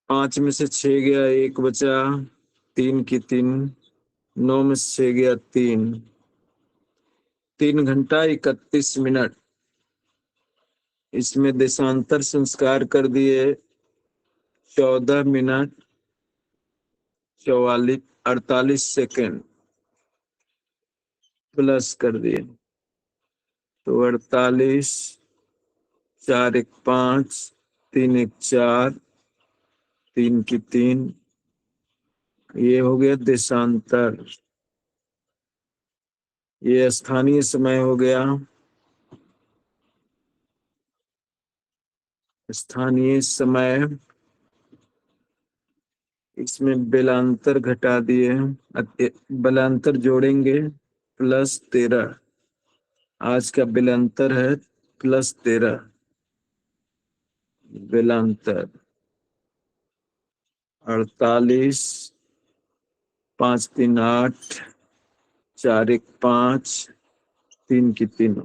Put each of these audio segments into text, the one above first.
5 में से 6 गया, 1 बचा, 3 की 3, 9 में से 6 गया 3, 3 घंटा 31 मिनट। इसमें देशांतर संस्कार कर दिए 14 मिनट 48 सेकेंड प्लस कर दिए, तो 48, 4 1 5, 3 1 4, 3 की 3, ये हो गया देशांतर। ये स्थानीय समय हो गया। स्थानीय समय, इसमें बेलांतर घटा दिए, बेलांतर जोड़ेंगे +13। आज का बेलांतर है +13, बेलांतर 48, 5 3 8, 4 1 5, 3 की 3।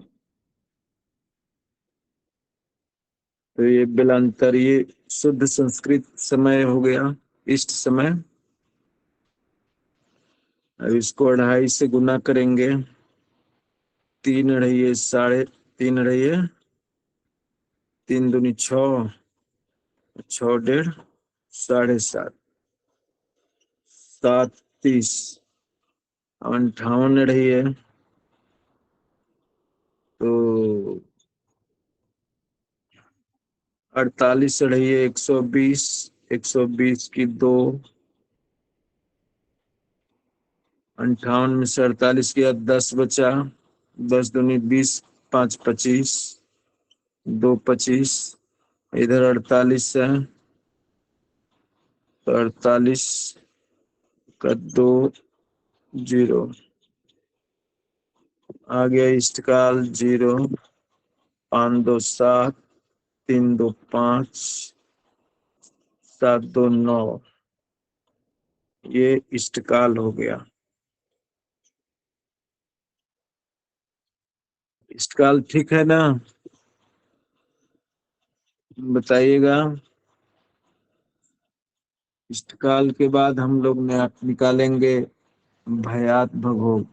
तो ये बेलांतर, ये शुद्ध संस्कृत समय हो गया, इष्ट समय। अब इसको 2.5 से गुना करेंगे, 3 रहिए 3.5 रहिए, 3 दूनी 6, 6 1.5, 7.5, 7 30, 58 रही है, तो 48 रही है, 120, 120 की 2, 58 में से 48 किया 10 बचा, 10 दूनी 20, 5 25, 2 25, इधर 48 है, तो 48 का 2 0 आ गया, इष्टकाल 0, 5 2 7, 3 2 5, 7 2 9, ये इष्टकाल हो गया। इष्टकाल ठीक है ना, बताइएगा। इष्टकाल के बाद हम लोग निकालेंगे भयात भगोग।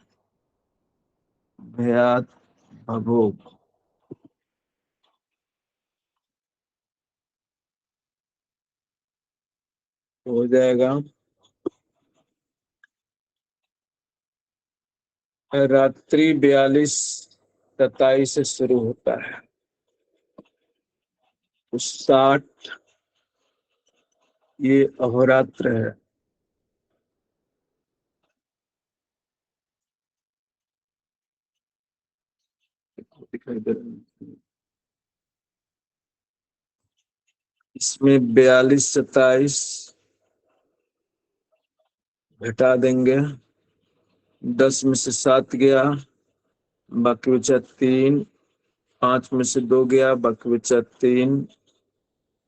भयात भगोग हो जाएगा, रात्रि 42 27 से शुरू होता है, तो 60 ये अहोरात्र है। दिखाई दे रहा है, इसमें 42 27 घटा देंगे, 10 में से 7 गया, बाकी बचा 3, 5 में से 2 गया, बाकी बचा 3,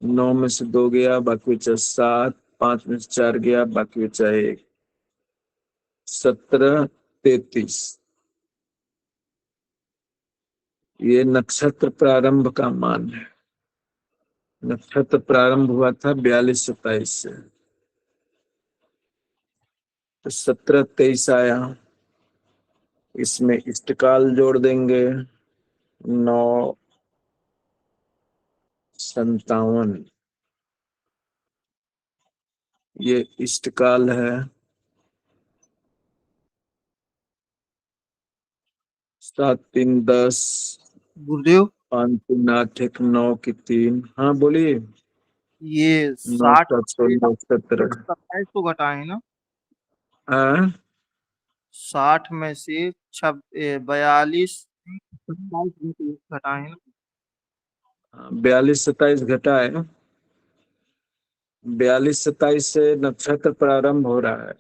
9 में से 2 गया, बाकी बचा 7, 5 में से 4 गया, बाकी बचा 1, 17 33। ये नक्षत्र प्रारंभ का मान है। नक्षत्र प्रारंभ हुआ था 42 27 से, तो 17 23 आया। इसमें इष्टकाल जोड़ देंगे 9 57, ये इष्टकाल है। 7 3 10, गुरुदेव, 5 3 8 1 9 की 3। हाँ बोलिए। ये 9 60 7 से 16 17। 27 को घटाए ना? हाँ, 60 में से 42 27 में से घटाए ना? 42 27 घटा है। 42 27 से नक्षत्र प्रारंभ हो रहा है,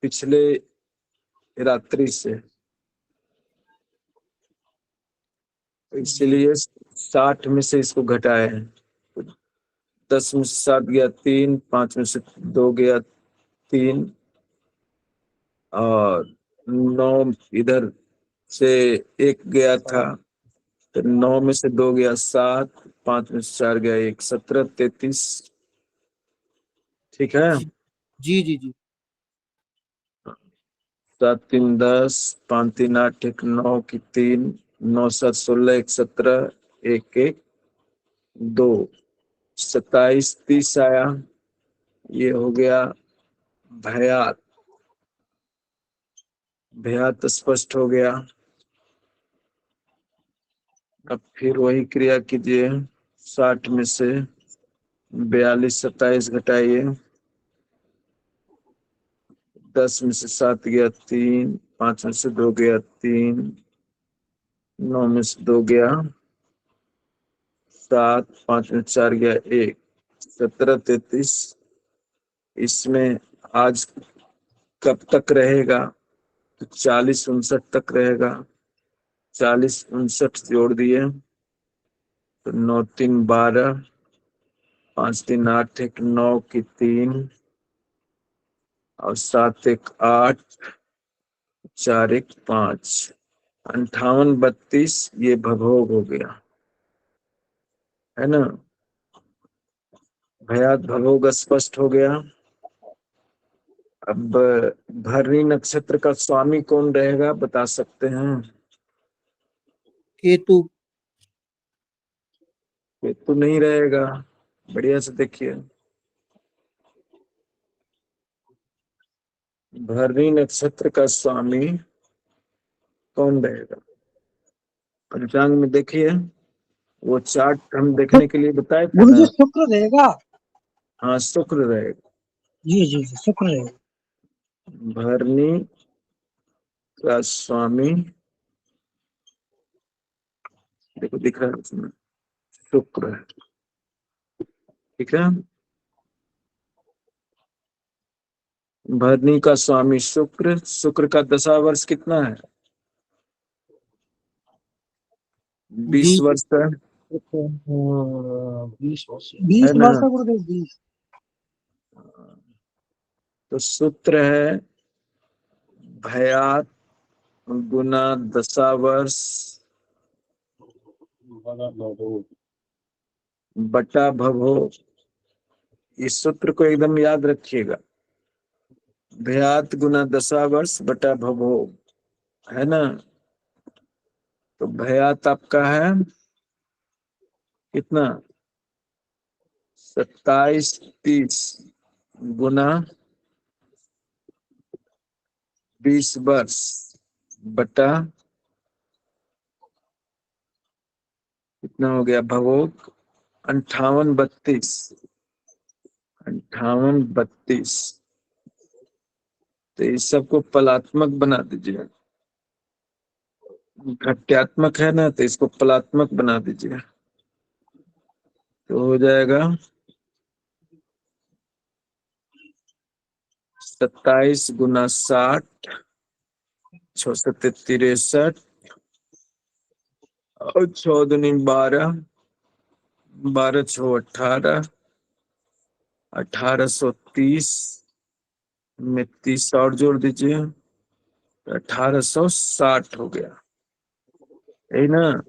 पिछले रात्रि से, जी। इसलिए 60 में से इसको घटाए हैं। 10 में से 7 गया 3, 5 में से 2 गया 3, और 9 इधर से 1 गया था, तो 9 में से 2 गया 7, 5 में से 4 गया 1, 17 33 ठीक है। जी जी जी। 7 3 10, 5 3 8, 1 9 की 3, 9 7 16, 1 17, 1 1 2, 27 30 आया। ये हो गया भयात। भयात स्पष्ट हो गया। अब फिर वही क्रिया कीजिए। 60 में से 42 27 घटाइए। 10 में से 7 गया 3, 5 में से 2 गया 3, 9 में से 2 गया 7, 5 में 4 गया 1, 17 33। इसमें आज कब तक रहेगा? तो 40 59 तक रहेगा। 40 59 जोड़ दिए तो 9 3 12, 5 3 8, 1 9 की 3 और 7 1 8, 4 1 5, 58 32। ये भगोग हो गया, है ना। भयात भगोग स्पष्ट हो गया। अब भरणी नक्षत्र का स्वामी कौन रहेगा, बता सकते हैं? केतु। केतु नहीं रहेगा। बढ़िया से देखिए। भरणी नक्षत्र का स्वामी कौन रहेगा? पंचांग में देखिए। वो चार्ट हम देखने के लिए बताए थे गुरु जी ना। शुक्र रहेगा। हाँ, शुक्र रहेगा। जी जी जी शुक्र रहेगा। भरणी का स्वामी देखो, दिख रहा है उसमें, शुक्र है। ठीक है। भरणी का स्वामी शुक्र। शुक्र का दशा वर्ष कितना है? 20 20। वर्ष का 20 वर्ष है 20 ना। वर्ष का गुरुदेव 20। तो सूत्र है भयात गुना दशा वर्ष बटा भवो। इस सूत्र को एकदम याद रखिएगा। भयात गुना दशा वर्ष बटा भवो, है ना। तो भयात आपका है कितना? 27 30 गुना 20 वर्ष बटा कितना हो गया भवोग? 58 32। 58 32। तो इस सबको पलात्मक बना दीजिए। घट्यात्मक है ना, तो इसको पलात्मक बना दीजिए। तो हो जाएगा 27 गुना 60, 6 7 63 और 6 दूनी 12, 12 6 18, 1830 में 30 और जोड़ दीजिए, 1860 हो गया, यही ना।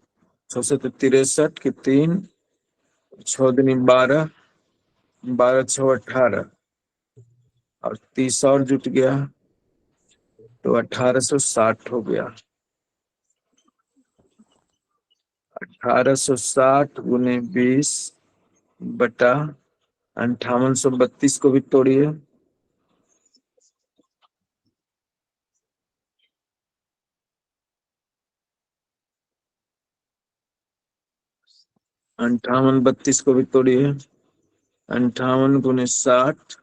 6 7 63 की 3, 6 दूनी 12, 12 6 18 और 30 और जुट गया तो 1860 हो गया। 1860 गुने 20 बटा 5832 को भी तोड़िए। 5832 को भी तोड़िए। 58 गुने 60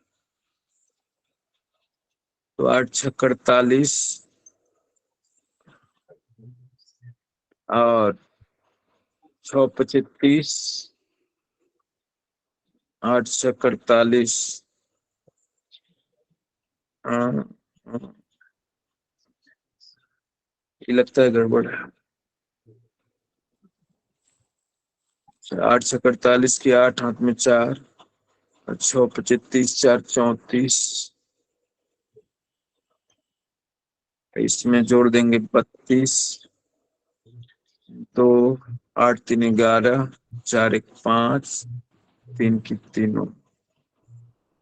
तो 8 6 48 और 6 25 30, 8 6 48। ये लगता है गड़बड़ है। 8 6 48 की 8 हाथ में 4 और 6 25 30, 4 34। इसमें जोड़ देंगे 32, तो 8 3 11, 4 1 5, 3 की तीनों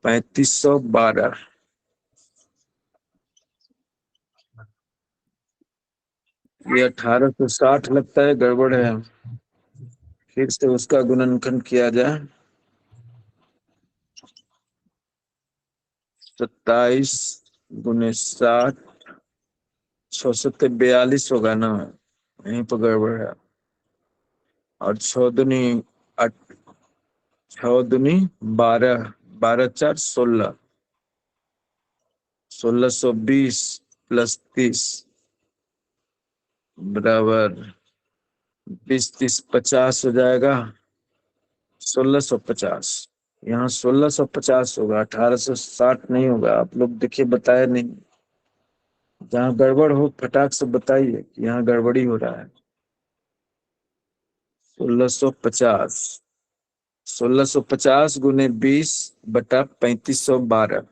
3512। ये 1860 लगता है, गड़बड़ है। फिर से उसका गुणनखंड किया जाए। 27 गुने 60, 642 होगा ना, यहीं पर गड़बड़ है। और 6 दूनी 12, 12×4 = 16, 1620 + 30 बराबर 20, 30, 50 हो जाएगा। 1650, यहाँ 1650 होगा, 1860 नहीं होगा। आप लोग देखिए, बताया नहीं। जहाँ गड़बड़ हो फटाक से बताइए कि यहाँ गड़बड़ी हो रहा है। 1650, 1650 गुने 20/3512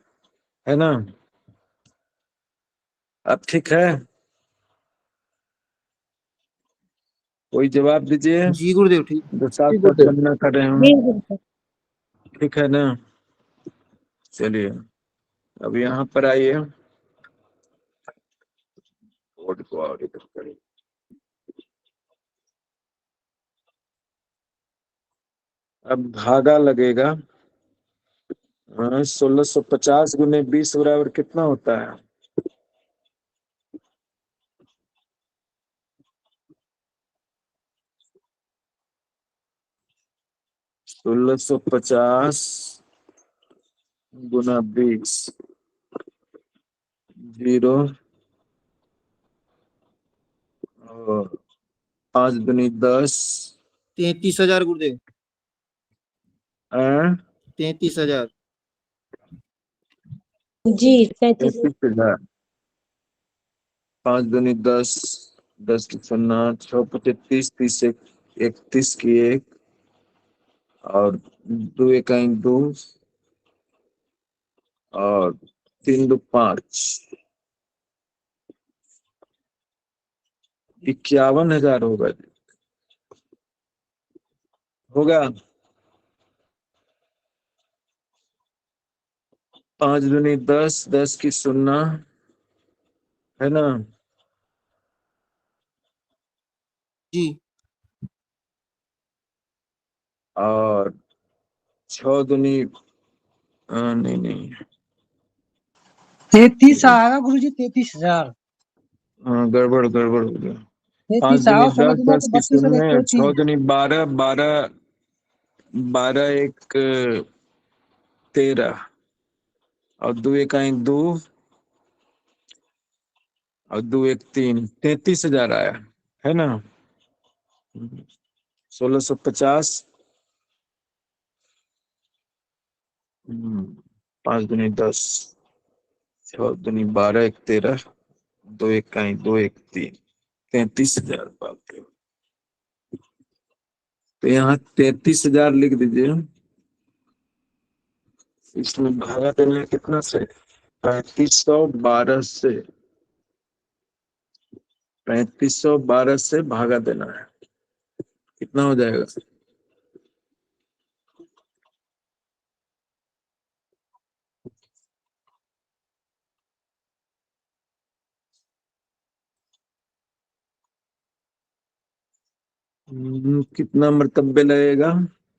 है ना। अब ठीक है, कोई जवाब दीजिए जी गुरुदेव, ठीक। जो साथ साथ गणना कर रहे हो। जी गुरुदेव। ठीक है ना। चलिए अब यहाँ पर आइए, बोर्ड को और इधर करिए। अब भागा लगेगा। 1650 गुने 20 बराबर कितना होता है? 1650 गुना 20, 0 और 5 दूनी 10, 33,000 गुरुदेव। 33,000। जी 35। 33,000। 5 दूनी 10, 10 की 0, 6×5 = 30, 30 एक 31 की 1 और 2 × 2 और 3×2 = 5, 51,000 होगा। होगा 5 दूनी 10, 10 की 0 है ना। जी। और 6 दूनी नहीं नहीं, 33 आएगा गुरुजी, 33,000। हाँ गड़बड़ गड़बड़ हो गया। 5 33 दूनी आओ 10, समझना 10 तो की 32 और 0, 33। 6 दूनी 12, 12, 12 एक 13 और 2 × 2 और 2 × 3, 33,000 आया है ना। 1650, 5 दूनी 10, 6 दूनी 12, एक 13, 2 × 2 = 3, 33,000। बाप रे। तो यहाँ 33,000 लिख दीजिए। इसमें भागा देना कितना से? 3512 से, 3512 से भागा देना है। कितना हो जाएगा? कितना मरतबे लगेगा?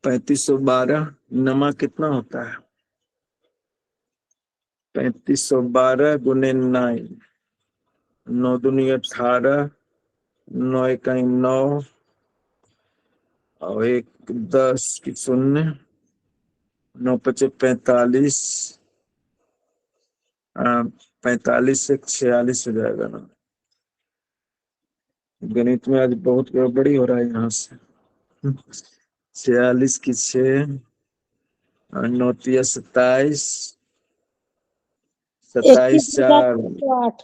3512 नमा कितना होता है? 3512 गुने 9, 9 दूनी 18, 9 × 9 और 1 10 की 0, 9×5 = 45, 45 से 46 हो जाएगा ना। गणित में आज बहुत गड़बड़ी हो रहा है यहाँ से। 46 की 6 और 9×3 = 27, 27 4, 31,608।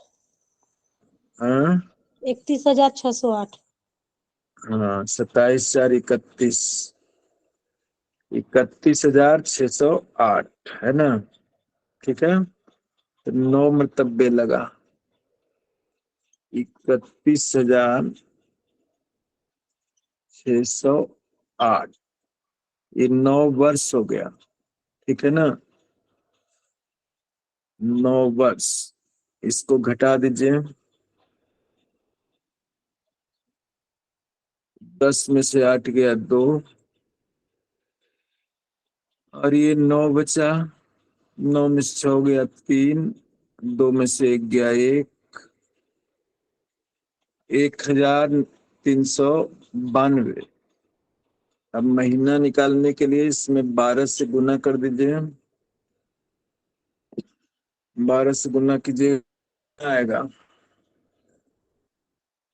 हाँ 31,608। हाँ 27 4 = 31, 31,608 है ना। ठीक है, तो 9 मरतबे लगा 31,608, ये 9 वर्ष हो गया। ठीक है ना। 9 वर्ष, इसको घटा दीजिए। 10 में से 8 गया 2, और ये 9 बचा। 9 में से 6 गया 3, 2 में से 1 गया 1, 1392। अब महीना निकालने के लिए इसमें 12 से गुना कर दीजिए। 12 से गुना कीजिए, आएगा,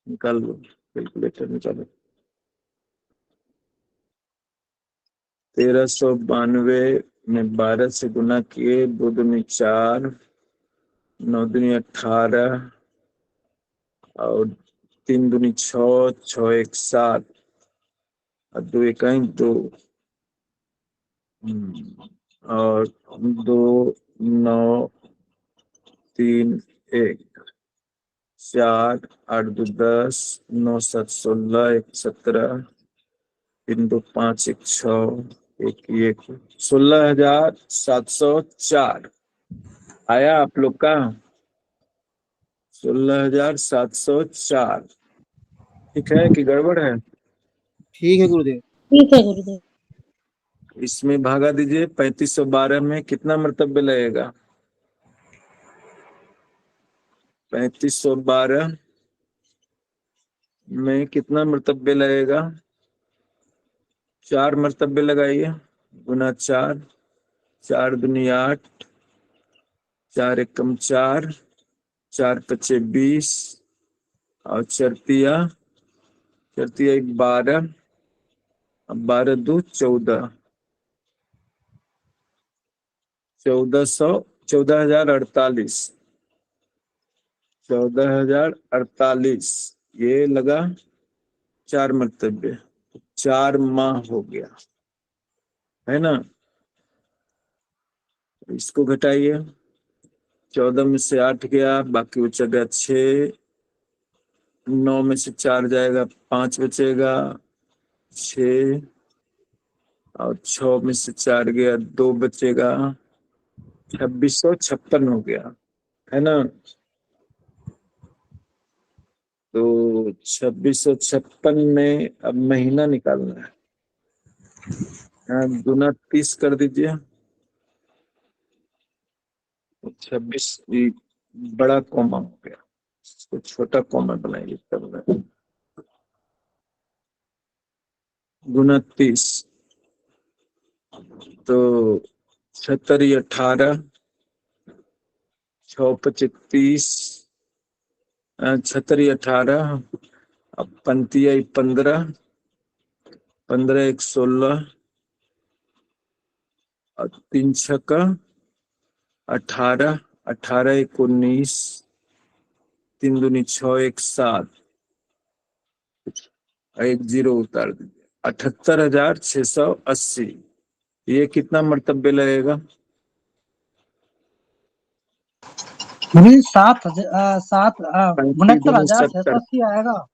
निकाल लो, कैलकुलेटर निकालो। 1392 में 12 से गुना किए, 2 दूनी 4, 9 दूनी 18, और 3 दूनी 6, 6 1 7, और 2 1 2, और 2 9 3 1 4 8 2 10, 9 7 16, 1 17, 3 2 5 1 6, 1 1, 16,704 आया आप लोग का। 16,704 ठीक है कि गड़बड़ है? ठीक है गुरुदेव। ठीक है गुरुदेव। इसमें भागा दीजिए। 3512 में कितना मर्तब्य लगेगा? 3512 में कितना मर्तब्य लगेगा? 4 मर्तब्य लगाइए। गुना 4, 4 दूनी 8, 4 एकम 4, 4 पचे 20, और चरतिया 1 12, 12 2 14, 14,048, 14,048 ये लगा 4 मर्तब्य। 4 माह हो गया है ना। इसको घटाइए। 14 में से 8 गया, बाकी बचा गया 6, 9 में से 4 जाएगा, 5 बचेगा, 6, और 6 में से 4 गया, 2 बचेगा, 2656 हो गया है ना। तो 2656 में अब महीना निकालना है। गुना 30 कर दीजिए। 26 बड़ा कॉमा हो गया, इसको छोटा कॉमा बनाइए तब है। गुना 30, तो 76 18, 6 25 30, 76 18, अब 35 15, 15 1 16, और 3 6 18, 18 1 19, 3 दूनी 6 1 7, 1 0 उतार दीजिए। 78,680 ये कितना मर्तब्य लगेगा? गुरुजी 69,680 आएगा।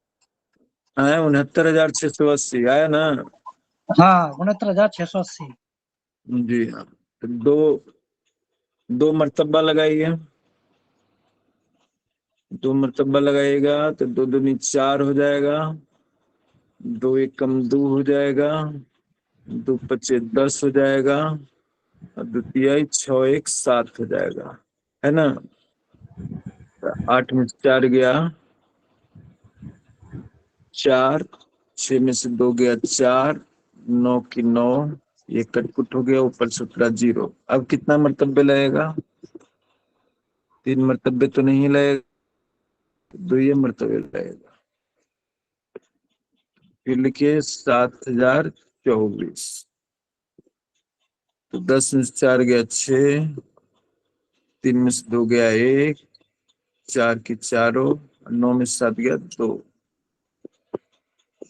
69,680 आया ना। हाँ 69,680। जी हाँ, तो दो मर्तबा लगाइए। 2 मर्तबा लगाइएगा तो 2 दूनी 4 हो जाएगा, 2 एकम 2 हो जाएगा, 2 पचे 10 हो जाएगा, और 2 तिहाई 6 1 7 हो जाएगा है ना। 8 में से 4 गया 4, 6 में से 2 गया 4, 9 की 9, ये कटकुट हो गया, ऊपर से उतरा 0। अब कितना मर्तब्य लगेगा? 3 मर्तब्य तो नहीं लगेगा, 2 ये मर्तब्य लगेगा। फिर लिखिए 7,024। तो 10 में से 4 गया 6, 3 में से 2 गया 1, 4 की 4, 9 में से 7 गया 2,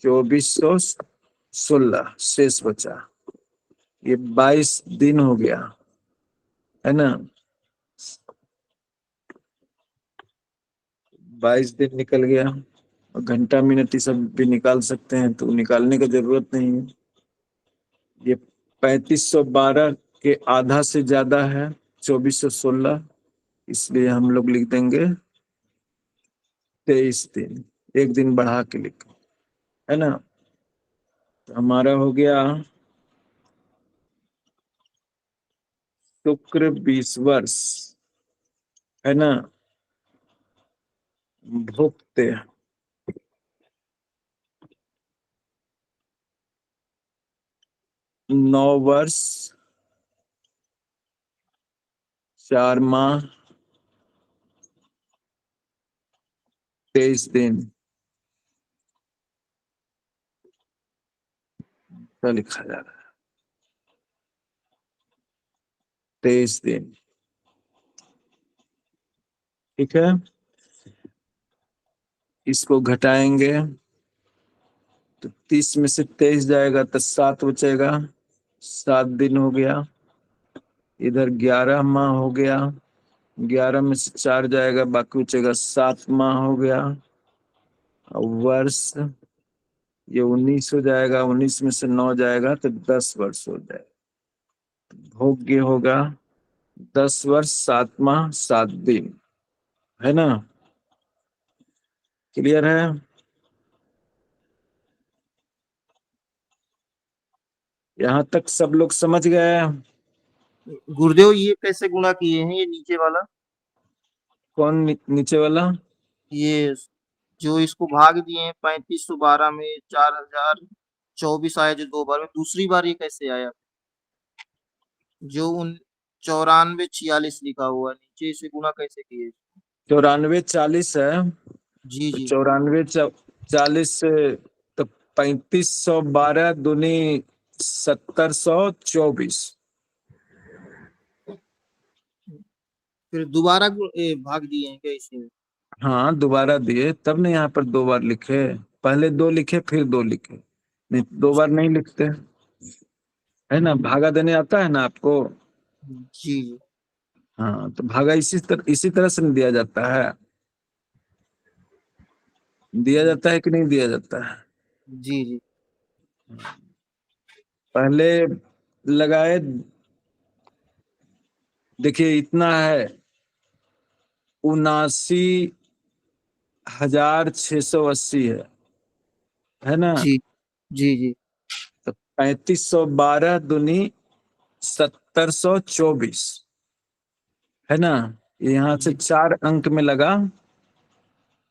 2416 शेष बचा। ये 22 दिन हो गया है ना। 22 दिन निकल गया। और घंटा मिनट ये सब भी निकाल सकते हैं, तो निकालने की जरूरत नहीं है। ये 3512 के आधा से ज्यादा है 2416, इसलिए हम लोग लिख देंगे 23 दिन, एक दिन बढ़ा के लिख, है ना। तो हमारा हो गया शुक्र 20 वर्ष, है ना। भुक्त 9 वर्ष 4 माह 23 दिन। क्या लिखा जा रहा है? 23 दिन, ठीक है। इसको घटाएंगे तो 30 में से 23 जाएगा तो 7 बचेगा, 7 दिन हो गया। इधर 11 माह हो गया, 11 में से 4 जाएगा, बाकी बचेगा 7 माह हो गया। और वर्ष ये 19 हो जाएगा, 19 में से 9 जाएगा तो 10 वर्ष हो जाएगा। भोग्य होगा 10 वर्ष 7 माह 7 दिन, है ना। क्लियर है? यहाँ तक सब लोग समझ गए? गुरुदेव ये कैसे गुणा किए हैं, ये नीचे वाला? कौन नीचे वाला? ये जो इसको भाग दिए हैं 3512 में 4024 आया जो 2 बार में, दूसरी बार ये कैसे आया? जो उन 9446 लिखा हुआ है नीचे, इसे गुणा कैसे किए? 94 40 है, जी तो जी। 94 40 से तो 3512 दूनी 1724। फिर दोबारा भाग दिए हैं क्या इसे? हाँ दोबारा दिए, तब ने यहाँ पर 2 बार लिखे। पहले 2 लिखे फिर 2 लिखे, नहीं 2 बार नहीं लिखते, है ना। भागा देने आता है ना आपको? जी जी। हाँ तो भागा इसी तरह से नहीं दिया जाता है, दिया जाता है कि नहीं दिया जाता है। जी जी। पहले लगाए, देखिए इतना है 79,680 है ना। जी जी। जी। तो 3512 दूनी 1724, है ना। यहाँ से जी 4 अंक में लगा,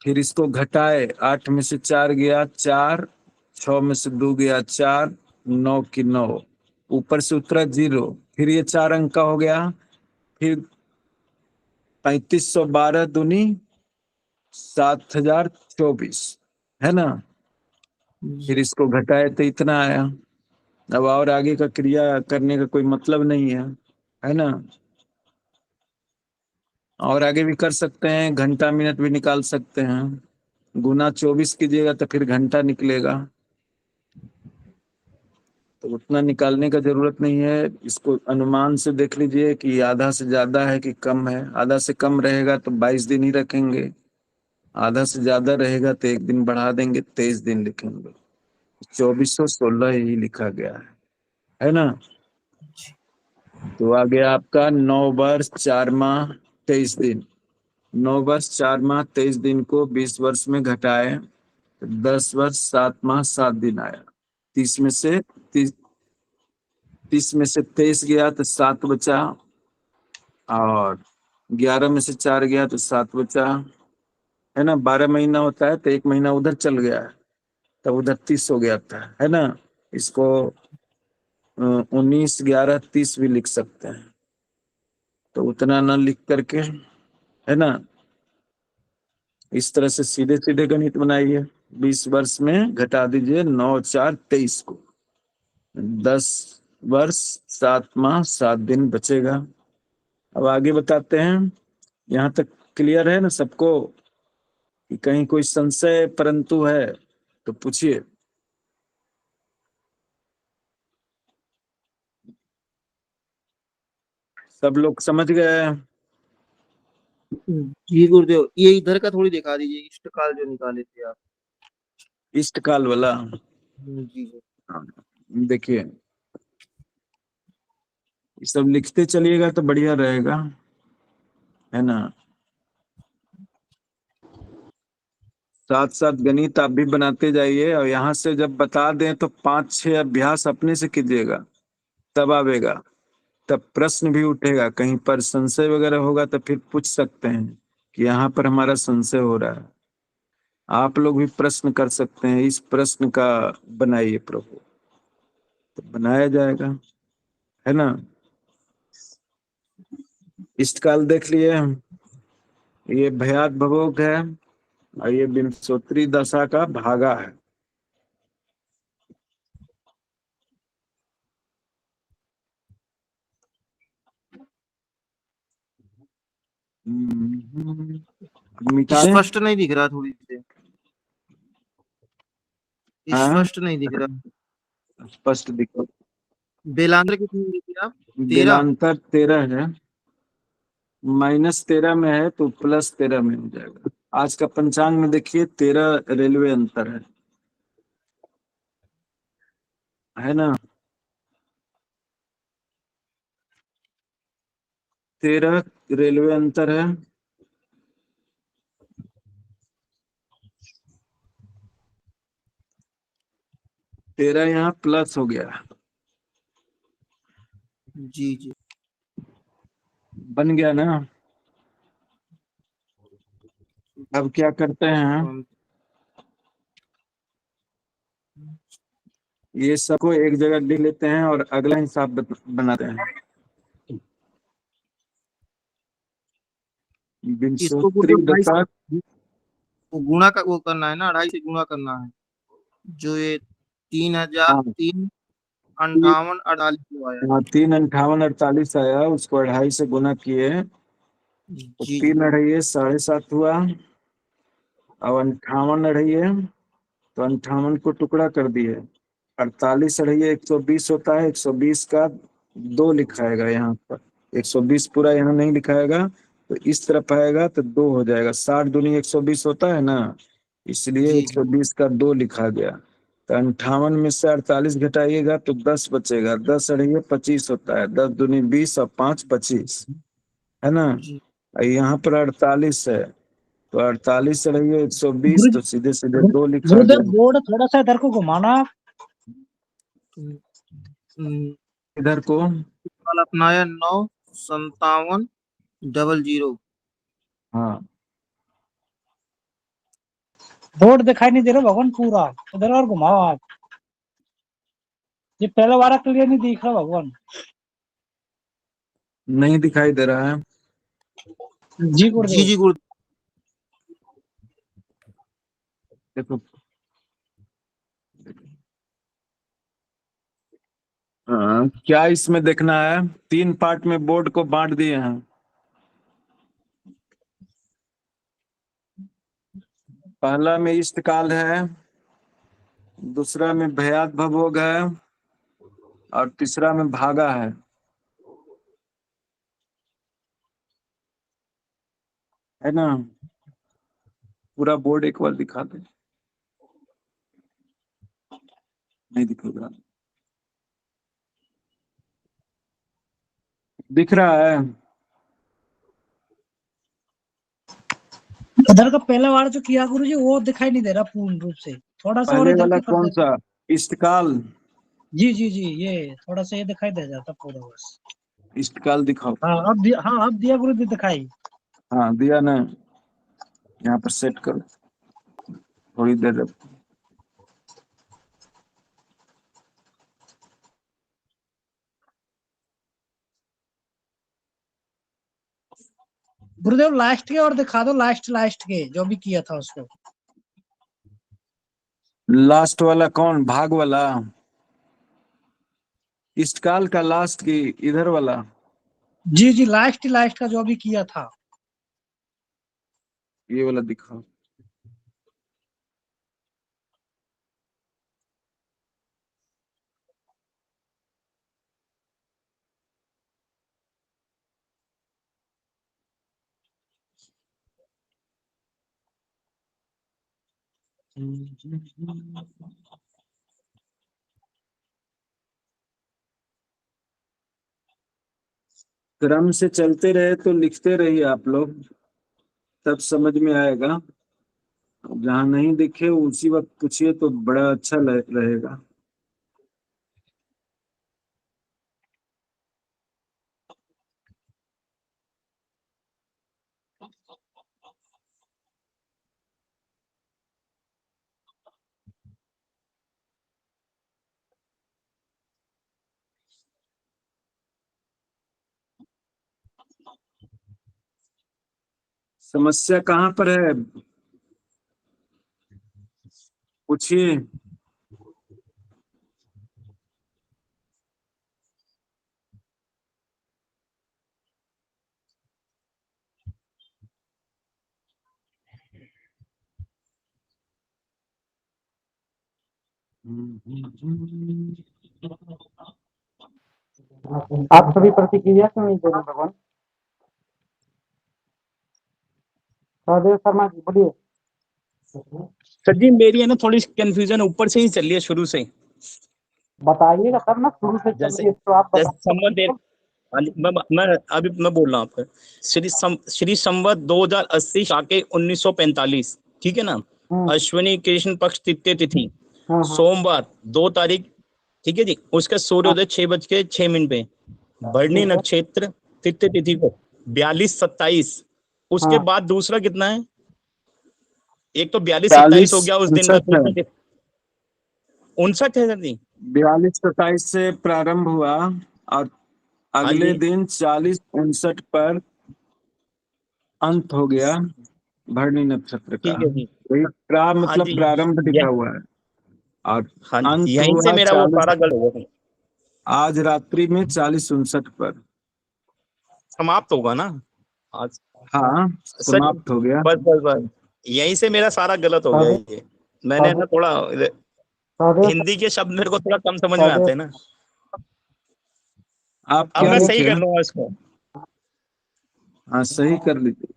फिर इसको घटाए, 8 में से 4 गया 4, 6 में से 2 गया 4, 9 की 9, ऊपर से उतरा 0, फिर ये 4 अंक का हो गया। फिर 3512 दूनी 7024, है ना। फिर जी। इसको घटाए तो इतना आया। अब और आगे का क्रिया करने का कोई मतलब नहीं है ना। और आगे भी कर सकते हैं, घंटा मिनट भी निकाल सकते हैं। गुना 24 कीजिएगा तो फिर घंटा निकलेगा, तो उतना निकालने का जरूरत नहीं है। इसको अनुमान से देख लीजिए कि आधा से ज्यादा है कि कम है। आधा से कम रहेगा तो 22 दिन ही रखेंगे, आधा से ज्यादा रहेगा तो एक दिन बढ़ा देंगे, 23 दिन लिखेंगे। 2416 ही लिखा गया है ना। तो आ गया आपका 9 वर्ष 4 माह 23 दिन। 9 वर्ष 4 माह 23 दिन को 20 वर्ष में घटाए तो 10 वर्ष 7 माह 7 दिन आया। 30 में से 30 में से 23 गया तो 7 बचा, और 11 में से 4 गया तो 7 बचा, है ना। 12 महीना होता है तो 1 महीना उधर चल गया है, तब उधर 30 हो गया था, है ना। इसको 19 11 30 भी लिख सकते हैं, तो उतना ना लिख करके, है ना, इस तरह से सीधे सीधे गणित बनाइए। 20 वर्ष में घटा दीजिए 9 4 23 को, 10 वर्ष 7 माह 7 दिन बचेगा। अब आगे बताते हैं। यहाँ तक क्लियर है ना सबको, कि कहीं कोई संशय परंतु है तो पूछिए। सब लोग समझ गए? जी गुरुदेव, ये इधर का थोड़ी दिखा दीजिए, इष्टकाल जो निकाले थे आप। इष्टकाल वाला? जी जी। हाँ, देखिए ये सब लिखते चलिएगा तो बढ़िया रहेगा। है ना। साथ साथ गणित आप भी बनाते जाइए, और यहाँ से जब बता दें तो 5-6 अभ्यास अपने से कीजिएगा, तब आवेगा। तब प्रश्न भी उठेगा, कहीं पर संशय वगैरह होगा तो फिर पूछ सकते हैं कि यहाँ पर हमारा संशय हो रहा है। आप लोग भी प्रश्न कर सकते हैं, इस प्रश्न का बनाइए प्रभु, तो बनाया जाएगा, है ना। इष्टकाल देख लिए, ये भयात भवोग है, और ये विंशोत्तरी दशा का भागा है। मिटा दें? स्पष्ट नहीं दिख रहा, थोड़ी से हाँ, स्पष्ट नहीं दिख रहा। स्पष्ट दिखो। बेलांतर कितनी दिख रहा? 13। बेलांतर 13 है, -13 में है तो +13 में हो जाएगा। आज का पंचांग में देखिए 13 रेलवे अंतर है ना। 13 रेलवे अंतर है। तेरह यहाँ प्लस हो गया, जी जी। बन गया ना। अब क्या करते हैं, ये सबको एक जगह लिख लेते हैं और अगला हिसाब बनाते हैं। इसको विंशोत्तरी गुरुदेव ढाई दशा। से वो गुणा का वो करना है ना, 2.5 से गुणा करना है। जो ये 3000 हाँ, 358 48 जो आया। 358 48 आया, उसको 2.5 से गुना किए तो जी जी। 3 अढ़ाई 7.5 हुआ। अब 58 तो 58 को टुकड़ा कर दिए। 48 120 होता है, 120 का 2 लिखाएगा यहाँ पर। 120 पूरा यहाँ नहीं लिखाएगा, तो इस तरफ आएगा तो 2 हो जाएगा। 60 दूनी 120 होता है ना, इसलिए जी जी। 120 का 2 लिखा गया। तो 58 में से 48 घटाइएगा तो 10 बचेगा। 10 25 होता है, 10 दूनी 20 और 5 25, है ना। जी। और यहाँ पर 48 है, तो 48 120, गुरु तो सीधे सीधे गुरु- 2 लिखा गुरुदेव गया। बोर्ड थोड़ा सा इधर को घुमाना। हम्म, हम्म, इधर को। वाला अपनाया 95700। हाँ, बोर्ड दिखाई नहीं दे रहा भगवान पूरा। इधर और घुमाओ आप। ये पहला वाला क्लियर नहीं दिख रहा भगवान। नहीं दिखाई दे रहा है। जी जी गुरुदेव। जी गुरु। देखो, हाँ, क्या इसमें देखना है, 3 पार्ट में बोर्ड को बांट दिए हैं। पहला में इष्टकाल है, दूसरा में भयात भवोग है, और तीसरा में भागा है ना। पूरा बोर्ड एक बार दिखा दे, नहीं दिखेगा। दिख रहा है। इधर का पहला वाला जो किया गुरु जी वो दिखाई नहीं दे रहा पूर्ण रूप से। थोड़ा सा और पहले इधर वाला की कर कौन देते। सा, इष्टकाल? जी जी जी, ये थोड़ा सा ये दिखाई दे जाता पूरा बस। इष्टकाल दिखाओ। हाँ अब दिया गुरु जी दिखाई। हाँ, दिया ना। यहाँ पर सेट करो, थोड़ी देर रखो। गुरुदेव लास्ट के और दिखा दो, लास्ट लास्ट के जो भी किया था उसको। लास्ट वाला कौन, भाग वाला? इष्टकाल का लास्ट की इधर वाला? जी जी, लास्ट लास्ट का जो भी किया था। ये वाला दिखाओ। क्रम से चलते रहे तो लिखते रहिए आप लोग, तब समझ में आएगा। जहाँ नहीं दिखे उसी वक्त पूछिए तो बड़ा अच्छा रहेगा। समस्या कहाँ पर है, पूछिए। आप सभी प्रतिक्रिया क्यों नहीं दे रहे भगवान? सहदेव शर्मा जी बोलिए। सर जी मेरी है ना थोड़ी कंफ्यूजन ऊपर से ही चल रही है शुरू से ही। बताइएगा तब ना, शुरू से चल जैसे रही है तो आप जैसे संवत बताइए। हाँ जी, मैं अभी मैं बोल रहा हूँ आपको। श्री संवत 2080 शाके 1945, ठीक है ना। हम्म, अश्विनी कृष्ण पक्ष तृतीय तिथि, हाँ हाँ सोमवार 2 तारीख, ठीक है जी। उसका हाँ, सूर्योदय 6:06 पे, भरणी ठीक है। नक्षत्र तृतीय तिथि को 42-27। उसके हाँ बाद दूसरा कितना है? एक तो 42-27 42 हो गया उस दिन का 59 है। 59 है सर जी। 42-27 से प्रारंभ हुआ और हाँ अगले जी, दिन 40-59 पर अंत हो गया भरणी नक्षत्र का। ठीक है जी। वही हाँ मतलब जी, प्रारंभ लिखा हुआ है और हाँ जी, अंत यहीं से हुआ मेरा वो 40, सारा गलत हो गया। आज रात्रि में 40-59 पर। समाप्त होगा ना आज? हाँ, सर जी, समाप्त हो गया। बस यहीं से मेरा सारा गलत हो गया सहदेव ये। मैंने ना थोड़ा सहदेव हिंदी के शब्द मेरे को थोड़ा कम समझ में सहदेव आते हैं ना। आप अब क्या मैं सही लिखे कर हैं? लूंगा इसको। हाँ, सही कर लीजिए।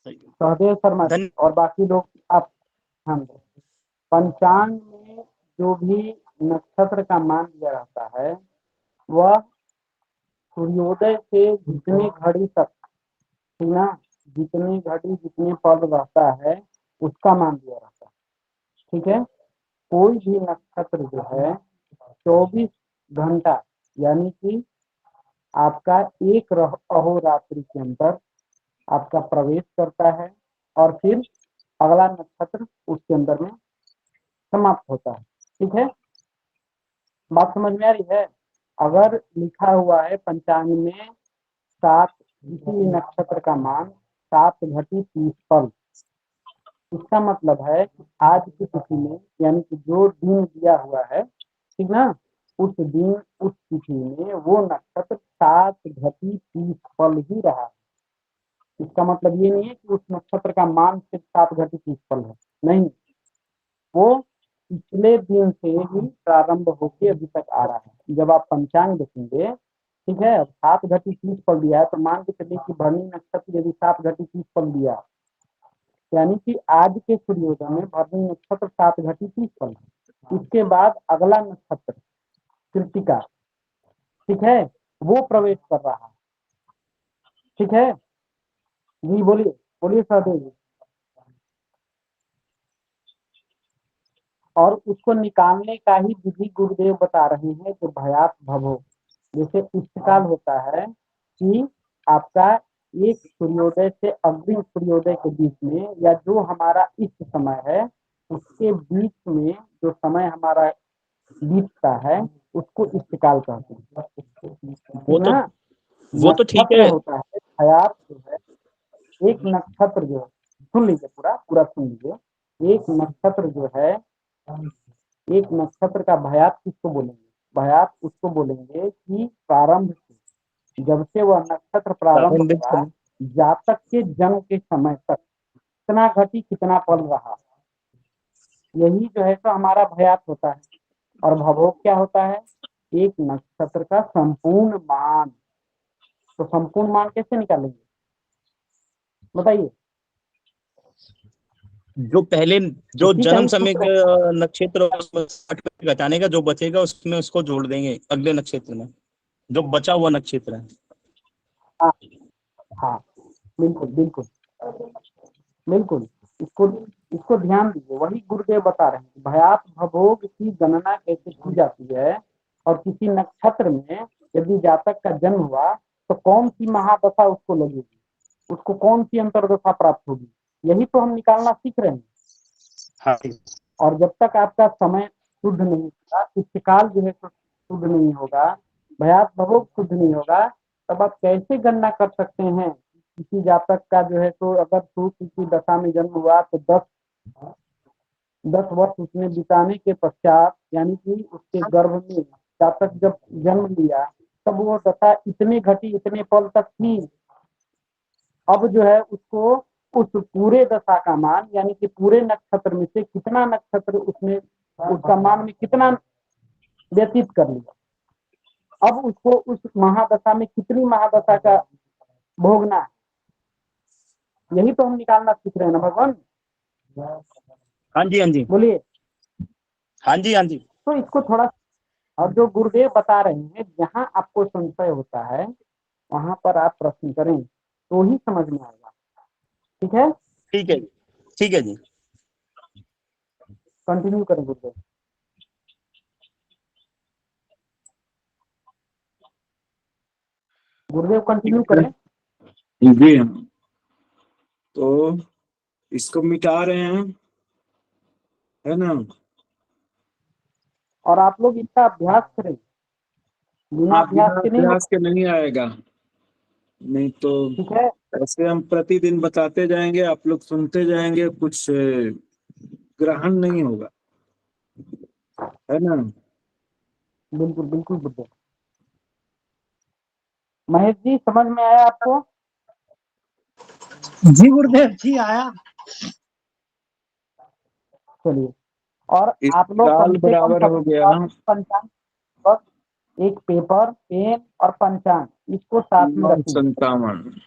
सहदेव शर्मा जी धन्य और बाकी लोग आप ध्यान दें। पंचांग में जो भी नक्षत्र का मान दिया रहता है वह सूर्योदय से जितनी घड़ी तक, ठीक ना, जितनी घड़ी जितने पल रहता है उसका मान दिया रहता है, ठीक है। कोई भी नक्षत्र जो है 24 घंटा, यानी कि आपका एक अहोरात्रि के अंदर आपका प्रवेश करता है और फिर अगला नक्षत्र उसके अंदर में समाप्त होता है, ठीक है। बात समझ में आ रही है? अगर लिखा हुआ है पंचांग में 7, किसी नक्षत्र का मान 7 घटी 30 पल, इसका मतलब है कि आज की तिथि में, यानी कि जो दिन दिया हुआ है, ठीक ना, उस दिन उस तिथि में वो नक्षत्र 7 घटी 30 पल ही रहा। इसका मतलब ये नहीं है कि उस नक्षत्र का मान सिर्फ 7 घटी 30 पल है, नहीं, वो पिछले दिन से ही प्रारंभ होके अभी तक आ रहा है। जब आप पंचांग देखेंगे, ठीक है, अब 7 घटी 30 पल दिया है तो मान के चलिए कि भरणी नक्षत्र यदि 7 घटी 30 पल दिया, यानी कि आज के सूर्योदय में भरणी नक्षत्र 7 घटी 30 पल है। इसके बाद अगला नक्षत्र कृतिका, ठीक है, वो प्रवेश कर रहा है, ठीक है जी। बोलिए बोलिए सहदेव जी। और उसको निकालने का ही विधि गुरुदेव बता रहे हैं कि भयात भवो। जैसे इष्टकाल होता है कि आपका एक सूर्योदय से अग्रिम सूर्योदय के बीच में, या जो हमारा इष्ट समय है उसके बीच में जो समय हमारा बीतता है उसको इष्टकाल कहते हैं, वो ठीक तो ना। वो तो ठीक नक्षत्र है। होता है भयात जो है, एक नक्षत्र जो है, सुन लीजिए, पूरा पूरा सुन लीजिए। एक नक्षत्र जो है, एक नक्षत्र का भयात किसको बोलेंगे? भयात उसको बोलेंगे कि प्रारंभ से, जब से वह नक्षत्र प्रारंभ प्रारंभिक हुआ, समय। जातक के जन्म के समय तक कितना घटी कितना पल रहा, यही जो है तो हमारा भयात होता है। और भवोग क्या होता है? एक नक्षत्र का संपूर्ण मान। तो संपूर्ण मान कैसे निकालेंगे बताइए? जो पहले जो इसी का जन्म ही समय सूत्र के है। नक्षत्र उसमें 60 घटाने का जो बचेगा उसमें उसको जोड़ देंगे अगले नक्षत्र में, जो बचा हुआ नक्षत्र है। हाँ हाँ, बिल्कुल बिल्कुल बिल्कुल। इसको इसको ध्यान दीजिए, वही गुरुदेव बता रहे हैं। भयात भवोग की गणना कैसे की जाती है, और किसी नक्षत्र में यदि जातक का जन्म हुआ तो कौन सी महादशा उसको लगेगी, उसको कौन सी अंतर्दशा प्राप्त होगी, यही तो हम निकालना सीख रहे हैं। हाँ और जब तक आपका समय शुद्ध नहीं होगा, इष्टकाल जो है तो शुद्ध नहीं होगा, भयात भवोग शुद्ध नहीं होगा, तब आप कैसे गणना कर सकते हैं किसी जातक का जो है तो अगर सूर्य की दशा में जन्म हुआ तो 10 वर्ष उसने बिताने के पश्चात, यानी कि उसके गर्भ में जातक जब जन्म लिया तब वो दशा इतने घटी, इतने पल तक थी। अब जो है उसको उस पूरे दशा का मान, यानी कि पूरे नक्षत्र में से कितना नक्षत्र उसने उसका मान में कितना व्यतीत कर लिया, अब उसको उस महादशा में कितनी महादशा का भोगना है, यही तो हम निकालना सीख रहे हैं ना भगवान। हाँ जी, हाँ जी, बोलिए। हाँ जी, हाँ जी। तो इसको थोड़ा, और जो गुरुदेव बता रहे हैं, जहाँ आपको संशय होता है वहां पर आप प्रश्न करें तो ही समझ में आएगा। ठीक है, ठीक है जी, ठीक है जी। कंटिन्यू करें गुरुदेव। गुरुदेव कंटिन्यू करें। जी हाँ, तो इसको मिटा रहे हैं, है ना। और आप लोग इसका अभ्यास करें, बिना आप अभ्यास बिना के नहीं हो। अभ्यास के नहीं आएगा, नहीं तो ठीक है, ऐसे हम प्रतिदिन बताते जाएंगे, आप लोग सुनते जाएंगे, कुछ ग्रहण नहीं होगा, है ना। बिल्कुल बिल्कुल गुरुदेव। महेश जी समझ में आया आपको? जी गुरुदेव जी आया। चलिए, और इस आप लोग कम काल से कम बराबर हो गया पंचांग, बस एक पेपर पेन और पंचांग इसको साथ में रखें। 957,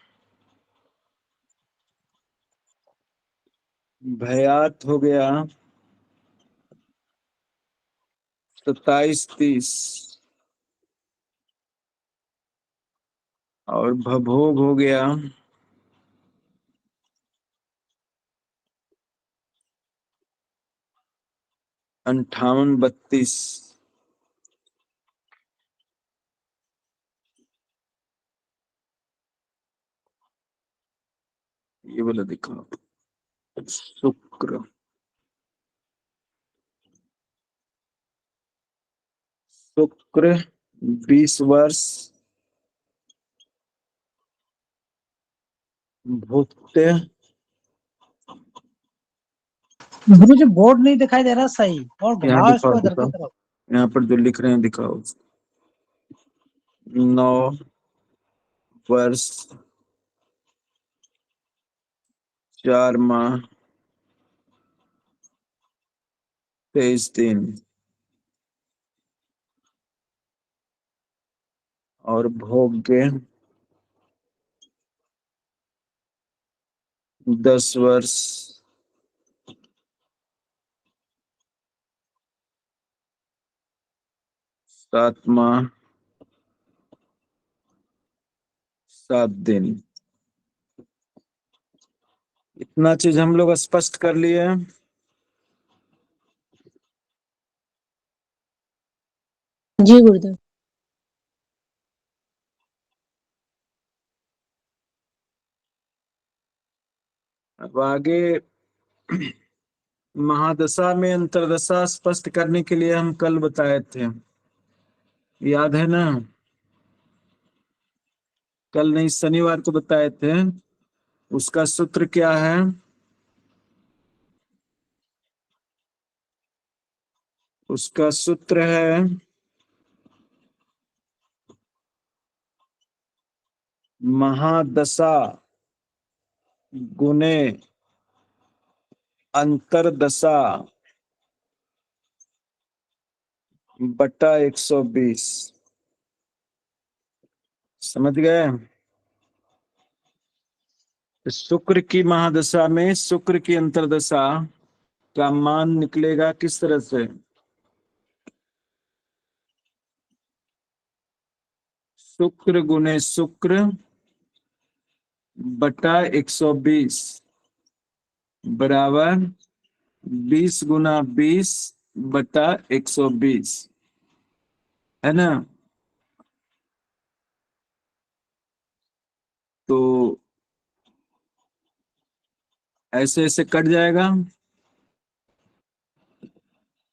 भयात हो गया 27-30, और भभोग हो गया 58-32। ये वाला दिखाओ। शुक्र, शुक्र 20 वर्ष, भुक्ते गुरु जी बोर्ड नहीं दिखाई दे रहा सही, और यहाँ घुमाओ दिखाओ इसको इधर की दिखाओ, तरफ। यहाँ पर जो लिख रहे हैं दिखाओ। 9 वर्ष 4 माह 23 दिन, और भोग्य 10 वर्ष 7 माह 7 दिन। इतना चीज हम लोग स्पष्ट कर लिए। जी गुरुदेव। अब आगे महादशा में अंतरदशा स्पष्ट करने के लिए हम कल बताए थे, याद है ना। कल नहीं, शनिवार को बताए थे। उसका सूत्र क्या है? उसका सूत्र है महादशा गुने अंतरदशा बटा 120। समझ गए? तो शुक्र की महादशा में शुक्र की अंतरदशा का मान निकलेगा किस तरह से? शुक्र गुने शुक्र बटा 120 बराबर 20 गुना 20 बटा 120, है ना। तो ऐसे ऐसे कट जाएगा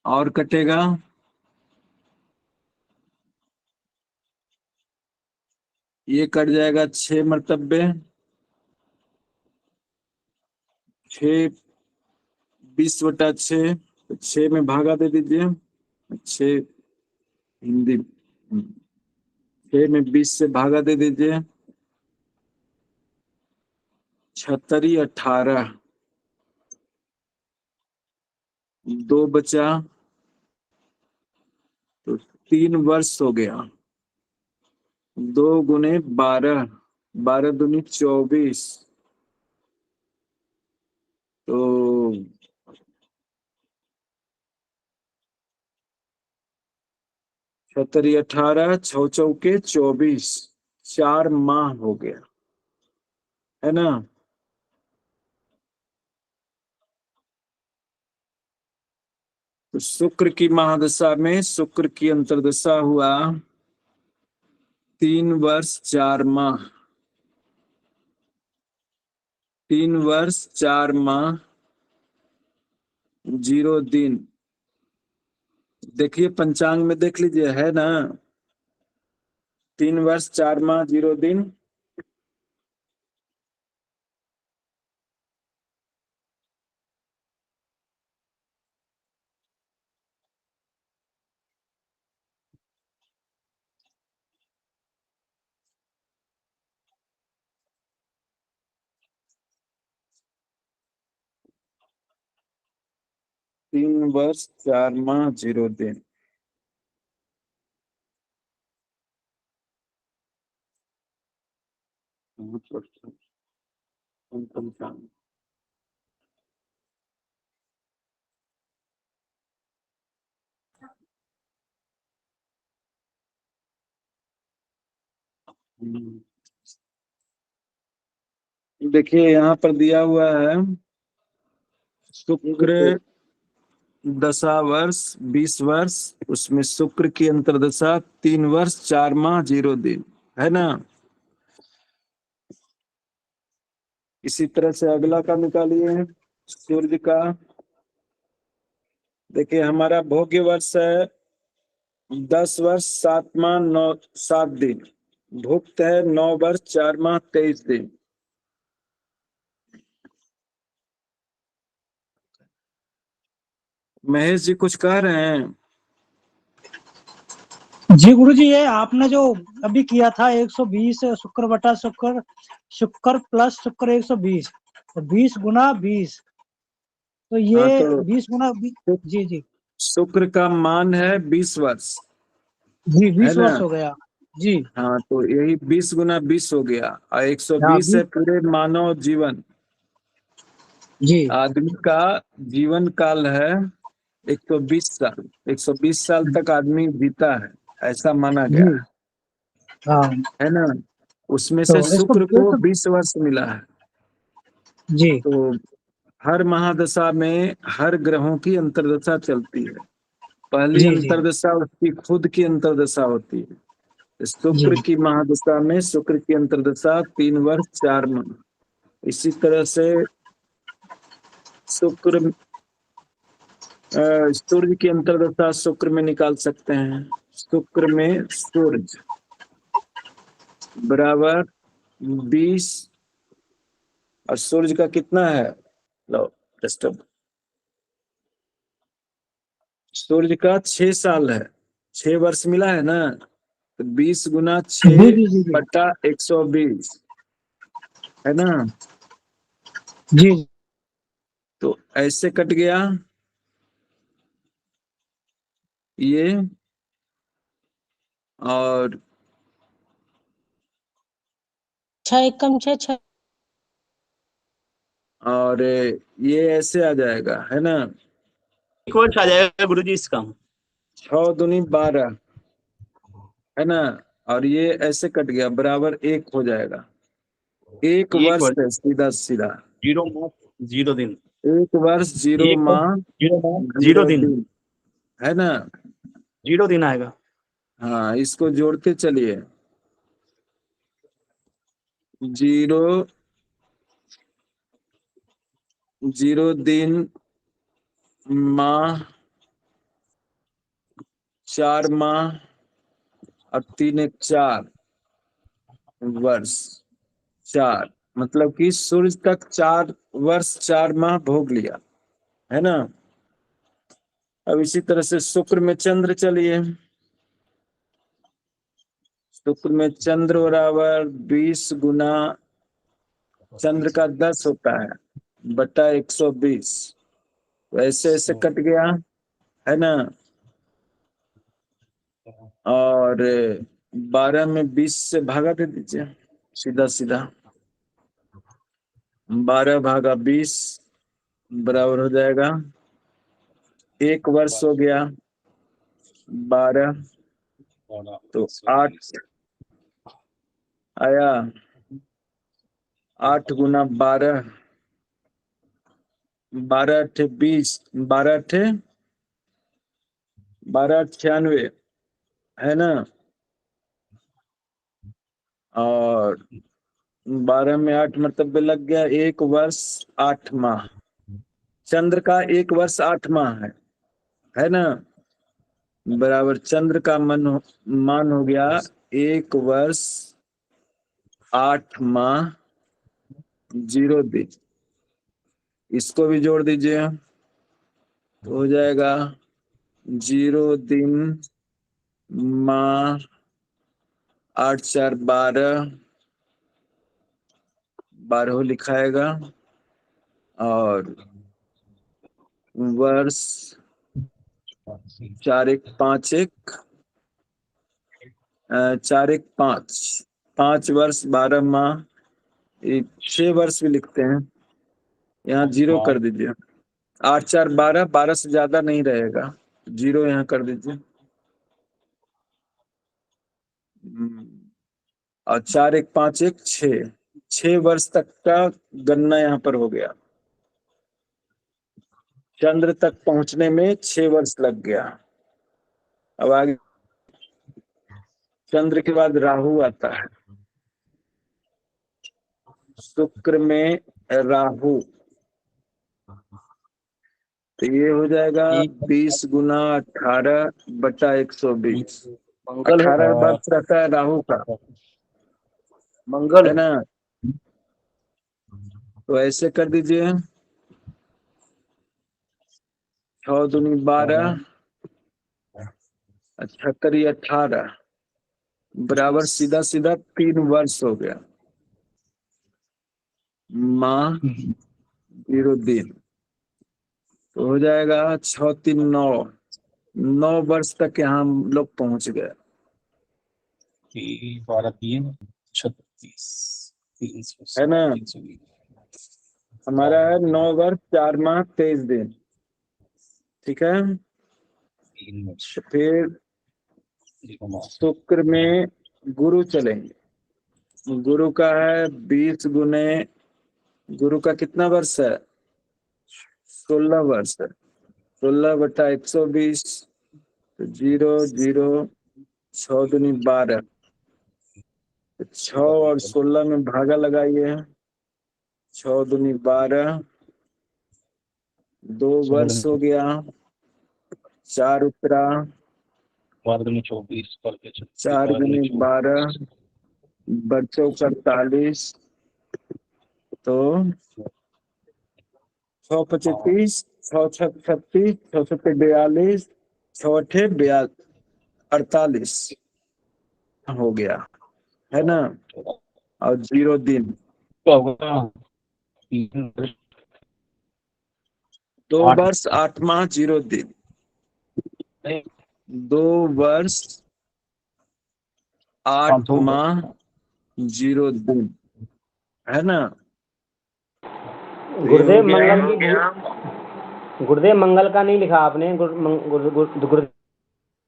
और कटेगा, ये कट जाएगा 6 मरतबे, 6 20/6, तो 6 में भागा दे दीजिए, 6 हिंदी 6 में 20 से भागा दे दीजिए, 76 18, 2 बचा, तो 3 वर्ष हो गया, 2 गुने 12, 12 दूनी 24, तो 76 18, 6 चौके 24, 4 माह हो गया, है ना। तो शुक्र की महादशा में शुक्र की अंतर्दशा हुआ 3 वर्ष 4 माह, 3 वर्ष 4 माह 0 दिन। देखिए पंचांग में देख लीजिए, है ना, 3 वर्ष 4 माह 0 दिन। 3 वर्ष 4 माह 0 दिन। पंचांग देखिए यहाँ पर दिया हुआ है शुक्र दशा वर्ष 20 वर्ष, उसमें शुक्र की अंतर्दशा 3 वर्ष 4 माह 0 दिन, है ना। इसी तरह से अगला का निकालिए सूर्य का। देखिए हमारा भोग्य वर्ष है 10 वर्ष 7 माह 9 7 दिन, भुक्त है 9 वर्ष 4 माह 23 दिन। महेश जी कुछ कह रहे हैं? जी गुरुजी, ये आपने जो अभी किया था 120 शुक्र बटा शुक्र, शुक्र प्लस शुक्र 120, तो 20 गुना 20, तो ये हाँ, तो 20 गुना 20, जी जी शुक्र का मान है 20 वर्ष, जी, है 20 ना। वर्ष हो गया जी। हाँ, तो यही 20 गुना 20 हो गया, और हाँ 120 है 20, पूरे मानव जीवन। जी आदमी का जीवन काल है 120 साल, 120 साल तक आदमी जीता है, ऐसा माना गया जी हाँ, है ना। उसमें तो से इसको शुक्र को 20 वर्ष मिला है। जी तो हर महादशा में हर ग्रहों की अंतर्दशा चलती है। पहली जी जी अंतर्दशा उसकी खुद की अंतर्दशा होती है। जी शुक्र की महादशा में शुक्र की अंतर्दशा 3 वर्ष 4 माह। इसी तरह से शुक्र सूर्य की अंतर्दशा शुक्र में निकाल सकते हैं। शुक्र में सूर्य बराबर 20, और सूर्य का कितना है, लो डिस्टर्ब, सूर्य का 6 साल है, 6 वर्ष मिला है ना, तो 20 गुना जी 6 जी जी जी बटा 120, है ना। जी तो ऐसे कट गया ये, और 6 एकम 6 6, और ये ऐसे आ जाएगा, है ना। एक वर्ष आ जाएगा गुरुजी इसका। 6 दूनी 12, है ना, और ये ऐसे कट गया बराबर 1 हो जाएगा। एक एक वर्ष वर्ष है, सीधा सीधा 0 माह 0 दिन, एक वर्ष 0 एक माह वर्ष 0 माह 0 0 दिन, दिन, है ना। 0 दिन आएगा। हाँ, इसको जोड़ते चलिए। 0 0 दिन, माह, 4 माह और 3 एक 4 वर्ष, 4 मतलब कि सूर्य तक 4 वर्ष 4 माह भोग लिया, है ना। अब इसी तरह से शुक्र में चंद्र चलिए। शुक्र में चंद्र बराबर 20 गुना चंद्र का 10 होता है बटा 120, तो ऐसे ऐसे कट गया, है ना। और 12 में 20 से भागा दे दीजिए, सीधा सीधा 12 भागा 20 बराबर हो जाएगा, एक वर्ष हो गया 12, तो 8 आया, 8 गुना 12, 12 अठे 20, 12 अठे 12 98, है ना। और 12 में 8 मतलब लग गया 1 वर्ष 8 माह। चंद्र का 1 वर्ष 8 माह है ना। बराबर चंद्र का मान हो गया 1 वर्ष 8 माह 0 दिन। इसको भी जोड़ दीजिए तो हो जाएगा 0 दिन, माह, 8 4 12, 12 लिखाएगा, और वर्ष 4 1 5 1, 4 1 5, 5 वर्ष 12 माह, 6 वर्ष भी लिखते हैं, यहाँ 0 कर दीजिए। 8 4 12, 12 से ज्यादा नहीं रहेगा, 0 यहाँ कर दीजिए। और 4 1 5 1 6, 6 वर्ष तक का गणना यहाँ पर हो गया। चंद्र तक पहुंचने में 6 वर्ष लग गया। अब आगे चंद्र के बाद राहु आता है। शुक्र में राहु, तो ये हो जाएगा 20 गुना 18 बटा 120। मंगल 18 वर्ष रहता है राहु का, मंगल है ना। तो ऐसे कर दीजिए, 6 दूनी 12, 76 18 बराबर सीधा सीधा 3 वर्ष हो गया, माह 0 दिन, तो हो जाएगा 6 3 9, 9 वर्ष तक यहाँ हम लोग पहुंच गए। 12 3 36 है ना। हमारा है 9 वर्ष 4 माह 23 दिन, ठीक है। तो फिर शुक्र में गुरु चलेंगे। गुरु का है 20 गुने, गुरु का कितना वर्ष है, 16 वर्ष है, 16 बटा 120, तो 0 0, 6 दूनी 12, 6 और 16 में भागा लगाइए, 6 दूनी 12, 2 वर्ष हो गया, 4 उतरा, 4 गुनी 12 बच्चों 48, तो 6 25 30, 6 6 36, 6 7 42, 6 8 48 हो गया, है ना। और 0 दिन, 2 वर्ष 8 माह 0 दिन, 2 वर्ष 8 माह 0 दिन, है ना। तो ये हो गुरुदेव गया, मंगल की गुरुदेव मंगल का नहीं लिखा आपने। गुरुदेव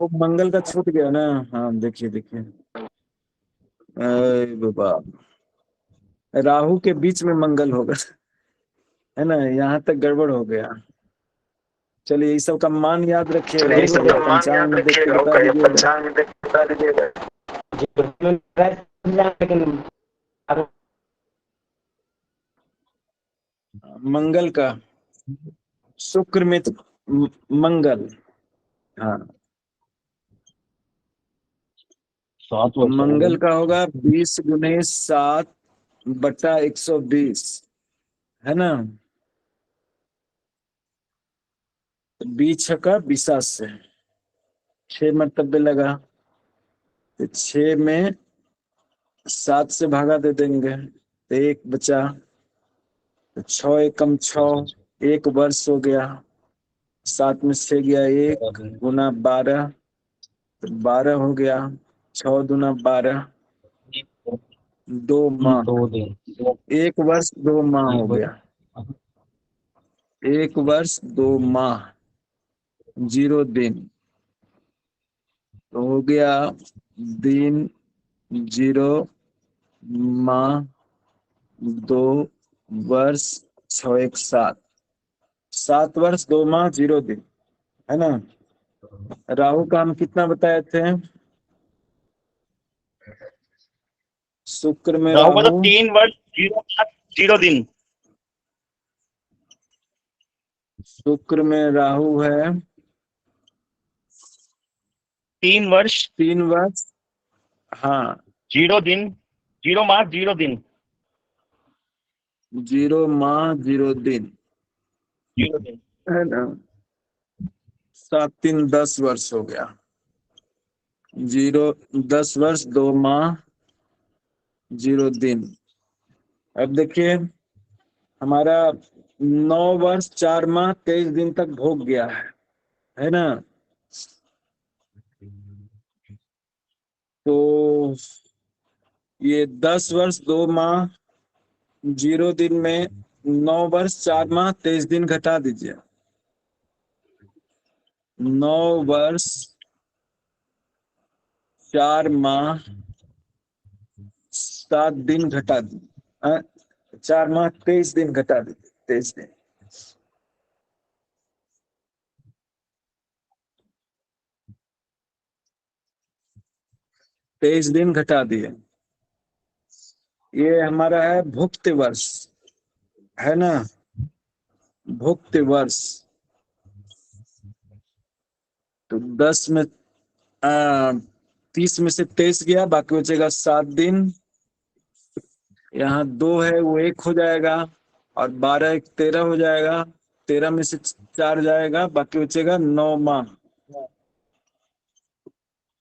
वो मंगल का छूट गया ना। हाँ देखिए देखिए, अरे बाबा, राहु के बीच में मंगल होगा, है ना, यहाँ तक गड़बड़ हो गया। चलिए इस सब का मान याद रखिएगा, चलिए, उस सब पंचांग में देख के बता दीजिएगा। लेकिन मंगल का, शुक्र में मंगल, हाँ मंगल का होगा 20 गुने 7 बटा 120, है ना। बीच का 20 से 6 मर्तबे लगा, तो 6 में 7 से भागा दे देंगे तो 1 बचा, तो 6 एकम 6, 1 वर्ष हो गया। 7 में 6 गया 1 गुना 12, तो 12 हो गया। 6 दूना 12, 2 माह, 1 वर्ष 2 माह हो गया। 1 वर्ष 2 माह 0 दिन, तो हो गया दिन 0 माह 2 वर्ष 6 1 7, 7 वर्ष 2 माह 0 दिन, है ना। राहु का हम कितना बताए थे? शुक्र में राहु का तो राहु 3 वर्ष 0 दिन। शुक्र में राहु है 3 वर्ष 3 वर्ष, हाँ 0 दिन, 0 माह 0 दिन, 0 माह 0 दिन, 0 दिन। है ना। 7 3 10 वर्ष हो गया। 10 वर्ष 2 माह 0 दिन। अब देखिए हमारा 9 वर्ष 4 माह 23 दिन तक भोग गया है ना। तो ये 10 वर्ष 2 माह 0 दिन में 9 वर्ष 4 माह 23 दिन घटा दीजिए। 9 वर्ष 4 माह 7 दिन घटा दीजिए, 4 माह 23 दिन घटा दीजिए, 23 दिन। तेईस दिन घटा दिए, ये हमारा है भुक्त वर्ष, है ना, भुक्त वर्ष। तो 10 में 30 में से 23 गया, बाकी बचेगा 7 दिन। यहाँ 2 है वो 1 हो जाएगा, और 12 1 13 हो जाएगा। 13 में से 4 जाएगा, बाकी बचेगा 9 माह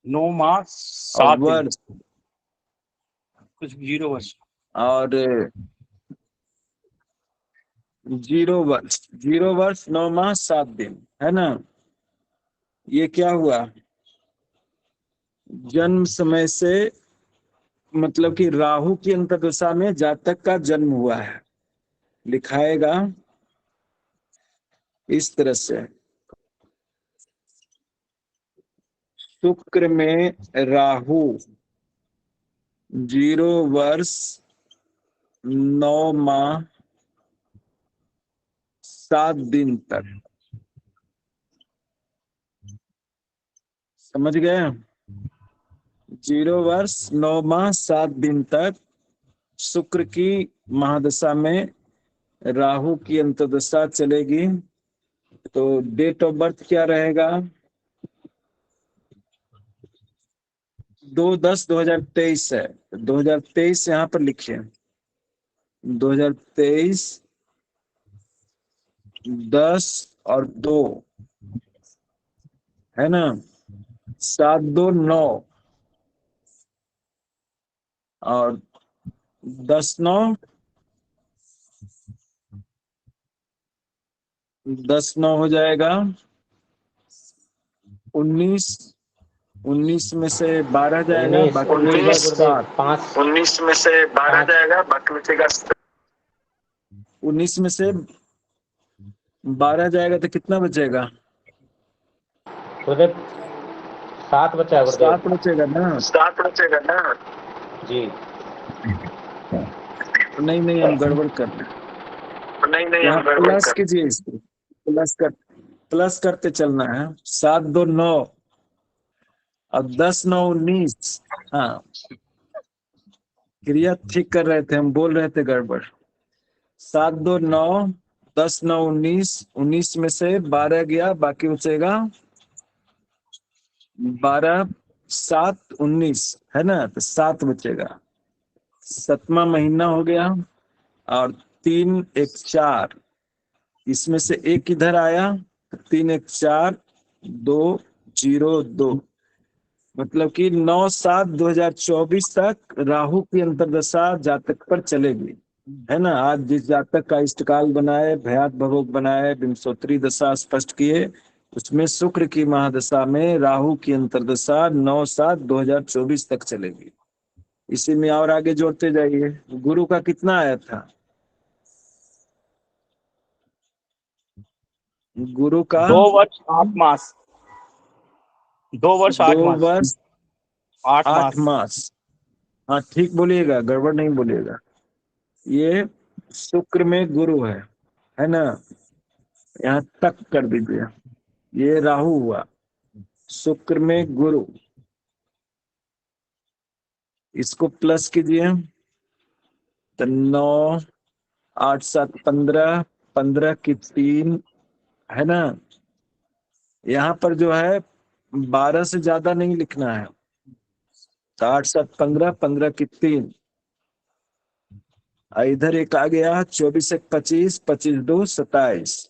9 माह और 7 दिन, वर्ष, कुछ 0 वर्ष। और 0 वर्ष, 0 वर्ष 9 माह 7 दिन, है ना। ये क्या हुआ? जन्म समय से मतलब कि राहु की अंतर्दशा में जातक का जन्म हुआ है, लिखाएगा इस तरह से। शुक्र में राहु 0 वर्ष 9 माह 7 दिन तक, समझ गए? 0 वर्ष 9 माह 7 दिन तक शुक्र की महादशा में राहु की अंतर्दशा चलेगी। तो डेट ऑफ बर्थ क्या रहेगा? 2/10/2023 है। 2023 यहाँ पर लिखिए, 2023 10 और 2, है ना। 7 2 9 और 10 9 10 9 हो जाएगा 19। 19 में से 12 जाएगा, बाकी बचेगा 7। 5 में से 12 जाएगा, बाकी बचेगा 19 में से 12 जाएगा तो कितना बचेगा? गुरुदेव 7 बचा है गुरुदेव। 7 बचेगा ना, 7 बचेगा ना जी। नहीं हम गड़बड़ कर रहे हैं। यहाँ प्लस कीजिए इसको, प्लस करते चलना है। 7 2 9 और 10 9 19। हाँ, क्रिया ठीक कर रहे थे, हम बोल रहे थे गड़बड़। 7 2 9, 10 9 19, 19 में से 12 गया, बाकी बचेगा 12 7 19, है ना, तो 7 बचेगा। 7वां महीना हो गया और 3 1 4, इसमें से एक इधर आया, 3 1 4 2 0 2, मतलब कि 9/7/2024 तक राहु की अंतर्दशा जातक पर चलेगी, है ना। आज जिस जातक का इष्टकाल बनाए, भयात भवोग बनाए, विंशोत्तरी दशा स्पष्ट किए, उसमें शुक्र की महादशा में राहु की अंतर्दशा 9/7/2024 तक चलेगी। इसी में और आगे जोड़ते जाइए। गुरु का कितना आया था? गुरु का 2 वर्ष 8 मास, 2 वर्ष 8 2 मास, वर्ष 8 8 मास। मास। हाँ ठीक बोलिएगा, गड़बड़ नहीं बोलिएगा। ये शुक्र में गुरु है ना, यहाँ तक कर दीजिए। ये राहु हुआ, शुक्र में गुरु, इसको प्लस कीजिए तो 9 8 7 15, 15 की 3, है ना। यहाँ पर जो है 12 से ज्यादा नहीं लिखना है, तो 8 7 15, 15 की 3, इधर एक आ गया 24 1 25, 25 2 27।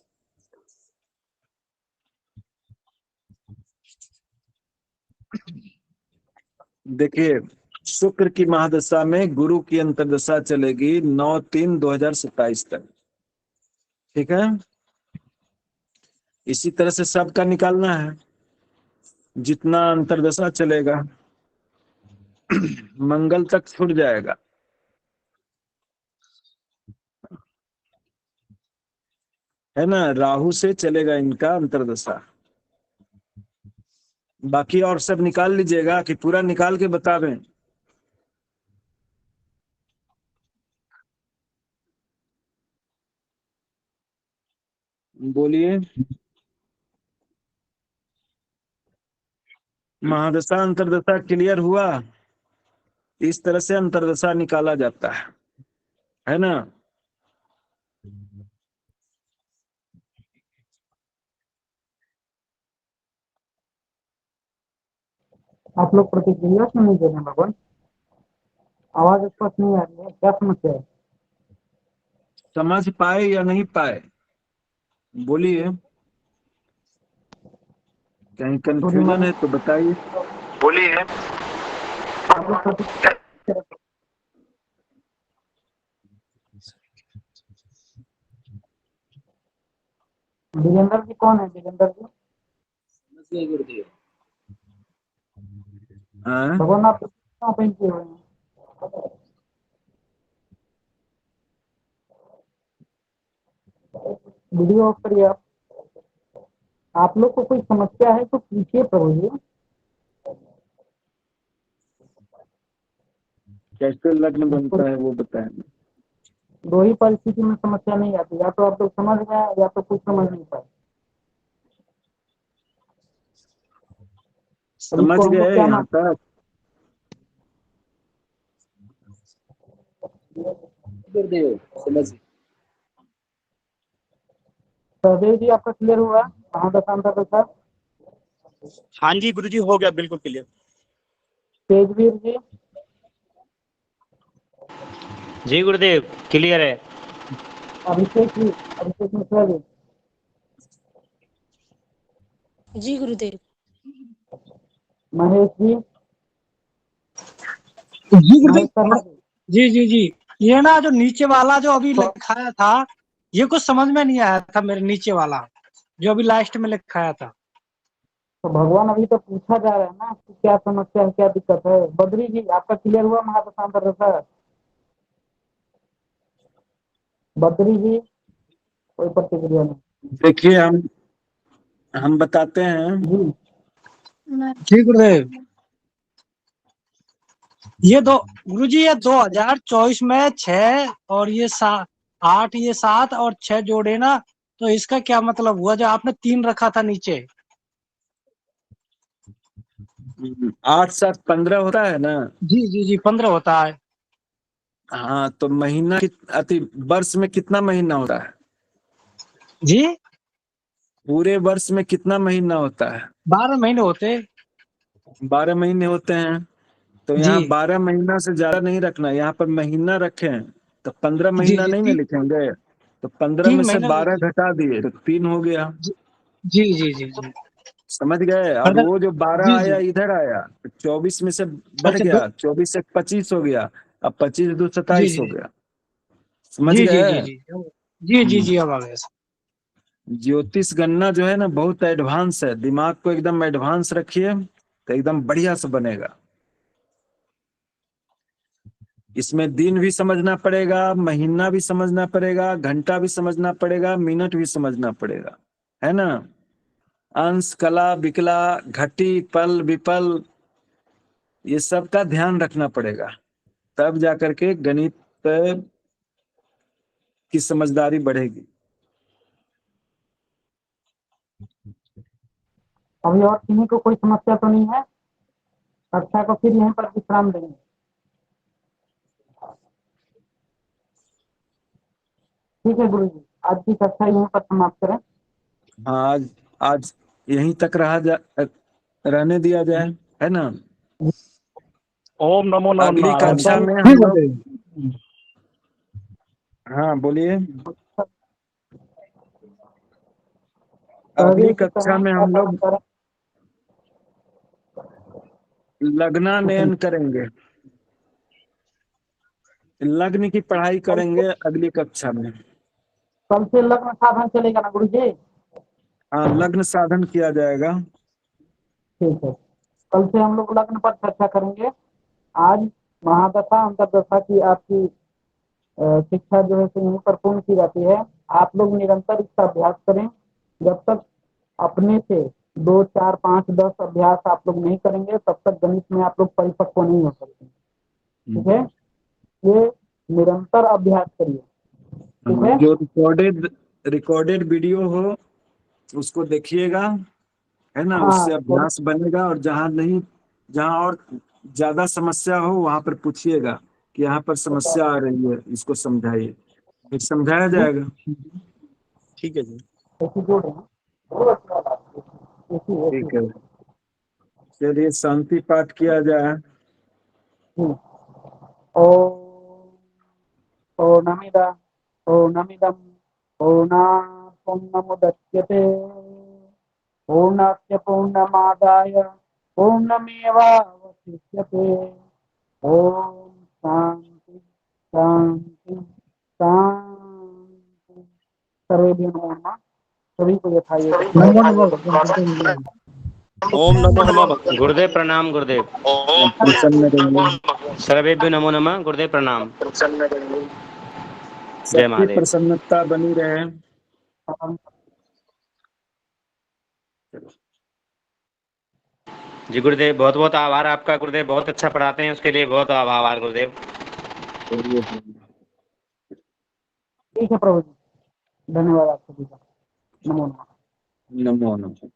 देखिए, शुक्र की महादशा में गुरु की अंतर्दशा चलेगी 9/3/2027 तक, ठीक है। इसी तरह से सबका निकालना है, जितना अंतर्दशा चलेगा। मंगल तक छूट जाएगा, है ना, राहु से चलेगा इनका अंतर्दशा। बाकी और सब निकाल लीजिएगा कि पूरा निकाल के बता दें। बोलिए। महादशा अंतर्दशा क्लियर हुआ? इस तरह से अंतर्दशा निकाला जाता है ना। आप लोग प्रतिक्रिया क्यों नहीं दे रहे हैं भगवान? आवाज स्पष्ट नहीं आ रही है, क्या समस्या है? समझ पाए या नहीं पाए, बोलिए। कहीं थोड़ी कंफ्यूजन है तो बताइए। बोलिए। आप लोग प्रतिक्रिया, विजेंद्र जी कौन है? विजेंद्र जी हाँ? भगवान, आप क्यों ओपन किए हुए हैं? वीडियो ऑफ करिए आप लोग को कोई समस्या है तो पूछिए प्रभु जी। कैसे लग्न बनता है वो बताएं। दो ही परिस्थिति में समस्या नहीं आती, या तो आप लोग समझ गए या तो कुछ समझ नहीं पाए। अब समझ इसको हम लोग गए क्या यहाँ तक? सहदेव जी आपका क्लियर हुआ? कहाँ का काम था? हाँ जी गुरुजी, हो गया बिल्कुल क्लियर। तेजवीर जी, जी गुरुदेव क्लियर है। अभिषेक जी, अभिषेक मिश्रा जी, जी गुरुदेव। महेश जी, जी महेश शर्मा गुरुदेव। जी। जी ये ना जो नीचे वाला जो अभी लिखाया था, ये कुछ समझ में नहीं आया था मेरे, नीचे वाला जो अभी लास्ट में लिखाया था। तो भगवान अभी तो पूछा जा रहा है ना कि क्या समस्या है, क्या दिक्कत है। बद्री जी आपका क्लियर हुआ महादशांतर दशा? बद्री जी कोई प्रतिक्रिया नहीं। देखिए, हम बताते हैं। जी जी गुरुदेव। ये दो गुरुजी, ये 2024 में 6 और ये 8, ये 7 और 6 जोड़े ना, तो इसका क्या मतलब हुआ जो आपने 3 रखा था नीचे? 8 7 15 होता है ना। जी जी जी, 15 होता है। हाँ, तो महीना अति वर्ष में कितना महीना होता है? जी, पूरे वर्ष में कितना महीना होता है? 12 महीने होते। 12 महीने होते हैं। तो जी यहाँ 12 महीना से ज्यादा नहीं रखना, यहाँ पर महीना रखे हैं तो 15 जी महीना जी, नहीं ना लिखेंगे। तो 15 में 3 से महीना 12 घटा दिए तो 3 हो गया। जी जी जी जी। समझ गए? और मतलब वो जो 12 जी आया जी, इधर आया तो 24 में से बढ़ अच्छा दो, गया, 24 से 25 हो गया, अब 25 2 जी 27 हो जी गया। समझ जी जी गए? जी जी जी जी हम्म। जी, अब आ गया। ज्योतिष गणना जो है ना बहुत एडवांस है, दिमाग को एकदम एडवांस रखिए तो एकदम बढ़िया से बनेगा। इसमें दिन भी समझना पड़ेगा, महीना भी समझना पड़ेगा, घंटा भी समझना पड़ेगा, मिनट भी समझना पड़ेगा, है ना। अंश कला विकला घटी पल विपल, ये सब का ध्यान रखना पड़ेगा, तब जाकर के गणित की समझदारी बढ़ेगी। अभी और किन्हीं को कोई समस्या तो नहीं है? कक्षा को फिर यहीं पर विश्राम देंगे। ठीक है गुरु जी, आज की कक्षा यहीं पर समाप्त करें। हाँ, आज आज यहीं तक रहने दिया जाए, है ना। ओम नमो अगली नारायण। कक्षा कल में जी हम लोग, गुरुदेव। हाँ बोलिए। आगे अगली की कक्षा कहें में क्या हम पढ़ा लोग करें? लग्नानयन करेंगे, लग्न की पढ़ाई करेंगे अगली कक्षा में। कल से लग्न साधन चलेगा ना गुरु जी? हाँ, लग्न साधन किया जाएगा। ठीक है, कल से हम लोग लग्न पर चर्चा करेंगे। आज महादशा अंतरदशा की आपकी शिक्षा जो है सो यहीं पर पूर्ण की जाती है। आप लोग निरंतर इसका अभ्यास करें। जब तक अपने से 2 4 5 10 अभ्यास आप लोग नहीं करेंगे तब तक गणित में आप लोग परिपक्व नहीं हो सकते। ठीक है, ये निरंतर अभ्यास करिए। ठीक है, जो रिकॉर्डेड वीडियो हो उसको देखिएगा, है ना, हाँ उससे अभ्यास बनेगा। और जहाँ नहीं, जहाँ और ज्यादा समस्या हो वहां पर पूछिएगा कि यहाँ पर समस्या आ रही है, इसको समझाइए, फिर समझाया जाएगा। ठीक है जी। ऐसी जोड़ है ऐसी ठीक है, चलिए शांति पाठ किया जाए। पूर्णमिद पूर्णमिदं पूर्णात् पूर्णमुदच्यते पूर्णस्य पूर्णमादाय पूर्णमेवावशिष्यते। ओम शांति शांति शांति। सर्वेभ्यो नमो नमः। सभी को यथायोग्य नमो नमो भगवान गुरुदेव। ओम नमो नमः भगवान। गुरुदेव प्रणाम गुरुदेव। प्रसन्न रहिए, सर्वेभ्यो नमो नमः। गुरुदेव प्रणाम। जय सबकी महादेव। प्रसन्नता बनी रहे। जी गुरुदेव, बहुत बहुत आभार आपका गुरुदेव, बहुत अच्छा पढ़ाते हैं, उसके लिए बहुत आभार गुरुदेव। ठीक है प्रभु जी, धन्यवाद आप सभी का। नमो नमः। नमो नमः।